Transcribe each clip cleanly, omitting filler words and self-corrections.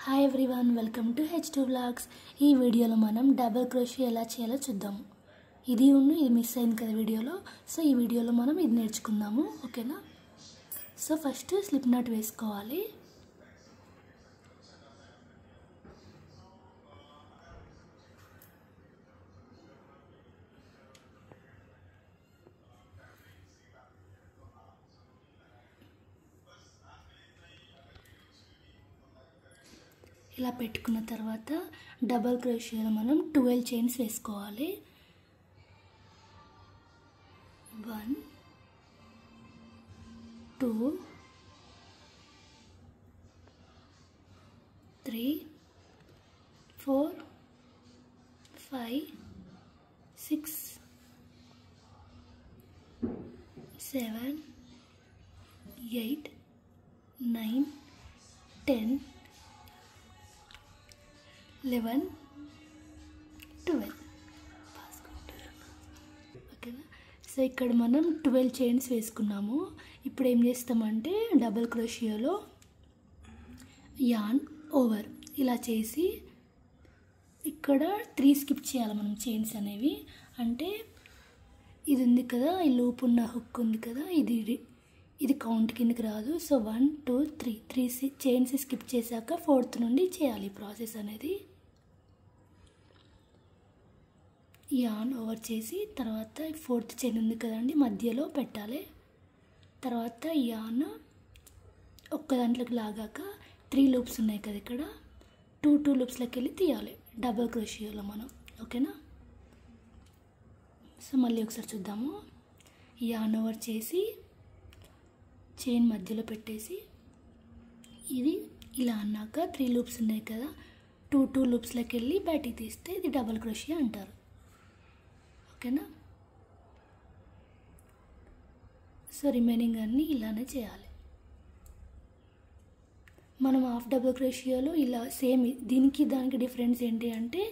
Hi everyone, welcome to H2 Vlogs. ఈ వీడియోలో మనం డబుల్ క్రోషియా ఎలా చేయాలో చూద్దాము. ఇది మిస్ అయింది కదా వీడియోలో. సో ఈ వీడియోలో మనం ఇది నేర్చుకుందాము, ఓకేనా? సో ఫస్ట్ స్లిప్ నాట్ వేసుకోవాలి. ఇలా పెట్టుకున్న తర్వాత డబుల్ క్రోషియాలో మనం 12 చైన్స్ వేసుకోవాలి. 1 2 3 4 5 6 7 8 9 10 11 12 ఓకేనా? సో ఇక్కడ మనం 12 చైన్స్ వేసుకున్నాము. ఇప్పుడు ఏం చేస్తామంటే డబుల్ క్రోషియాలో యాన్ ఓవర్ ఇలా చేసి ఇక్కడ 3 స్కిప్ చేయాలి మనం చైన్స్ అనేవి. అంటే ఇది ఉంది కదా, ఈ లూప్ ఉన్న హుక్ ఉంది కదా, ఇది కౌంట్ కిందకి రాదు. సో 1 2 3 చైన్స్ స్కిప్ చేశాక 4th నుండి చేయాలి ఈ ప్రాసెస్ అనేది. యాన్ ఓవర్ చేసి తర్వాత 4th చైన్ ఉంది కదండి, మధ్యలో పెట్టాలి. తర్వాత యాన్ ఒక్క దాంట్లోకి లాగాక 3 లూప్స్ ఉన్నాయి కదా, ఇక్కడ 2 లూప్స్లోకి వెళ్ళి తీయాలి డబుల్ క్రోషియాలో మనం, ఓకేనా? సో మళ్ళీ ఒకసారి చూద్దాము. యాన్ ఓవర్ చేసి చైన్ మధ్యలో పెట్టేసి ఇది ఇలా అన్నాక 3 లూప్స్ ఉన్నాయి కదా, 2 లూప్స్లోకి వెళ్ళి బయటికి తీస్తే ఇది డబుల్ క్రోషియా అంటారు, ఓకేనా? సో రిమైనింగ్ అన్నీ ఇలానే చేయాలి. మనం హాఫ్ డబుల్ క్రోషియాలో ఇలా సేమ్ దీనికి దానికి డిఫరెన్స్ ఏంటి అంటే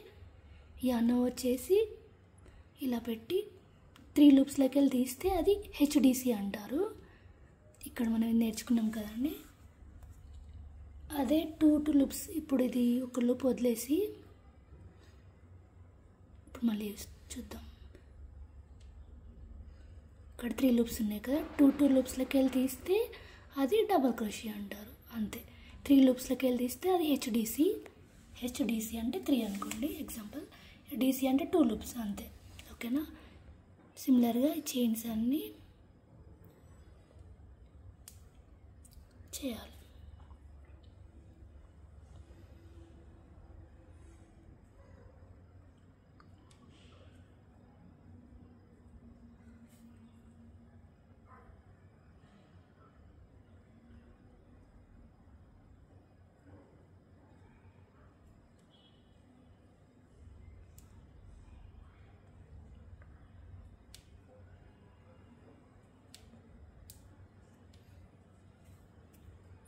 యాన్ ఓవర్ చేసి ఇలా పెట్టి 3 లూప్స్లోకి వెళ్ళి తీస్తే అది హెచ్డిసి అంటారు. ఇక్కడ మనం నేర్చుకున్నాం కదండి, అదే 2 లూప్స్. ఇప్పుడు ఇది ఒక లూప్ వదిలేసి ఇప్పుడు మళ్ళీ చూద్దాం. ఇక్కడ 3 లూప్స్ ఉన్నాయి కదా, 2 లూప్స్లోకి వెళ్ళి తీస్తే అది డబుల్ క్రోషియా అంటారు, అంతే. 3 లూప్స్లోకి వెళ్ళి తీస్తే అది హెచ్డిసి అంటే 3 అనుకోండి ఎగ్జాంపుల్, డిసి అంటే 2 లూప్స్ అంతే, ఓకేనా? సిమిలర్గా ఈ చైన్స్ అన్నీ చేయాలి.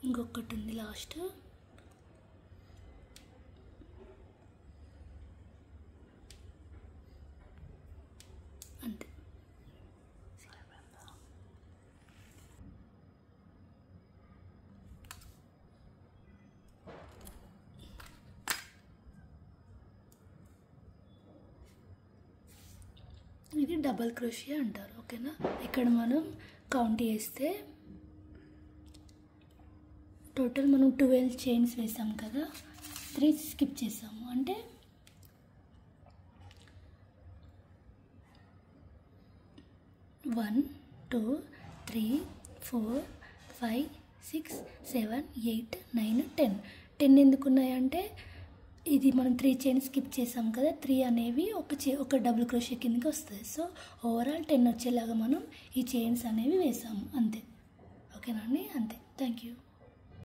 ఇంకొకటి ఉంది లాస్ట్, అంతే. ఇది డబుల్ క్రోషియా అంటారు, ఓకేనా? ఇక్కడ మనం కౌంట్ చేస్తే టోటల్ మనం 12 చైన్స్ వేసాం కదా, 3 స్కిప్ చేసాము. అంటే 1 2 3 4 5 6 7 8 9 10 ఎందుకున్నాయంటే ఇది మనం 3 చైన్స్ స్కిప్ చేసాం కదా, 3 అనేవి ఒక డబుల్ క్రోషియా కిందకి వస్తుంది. సో ఓవరాల్ 10 వచ్చేలాగా మనం ఈ చైన్స్ అనేవి వేసాము, అంతే, ఓకేనా అండి? అంతే. Thank you.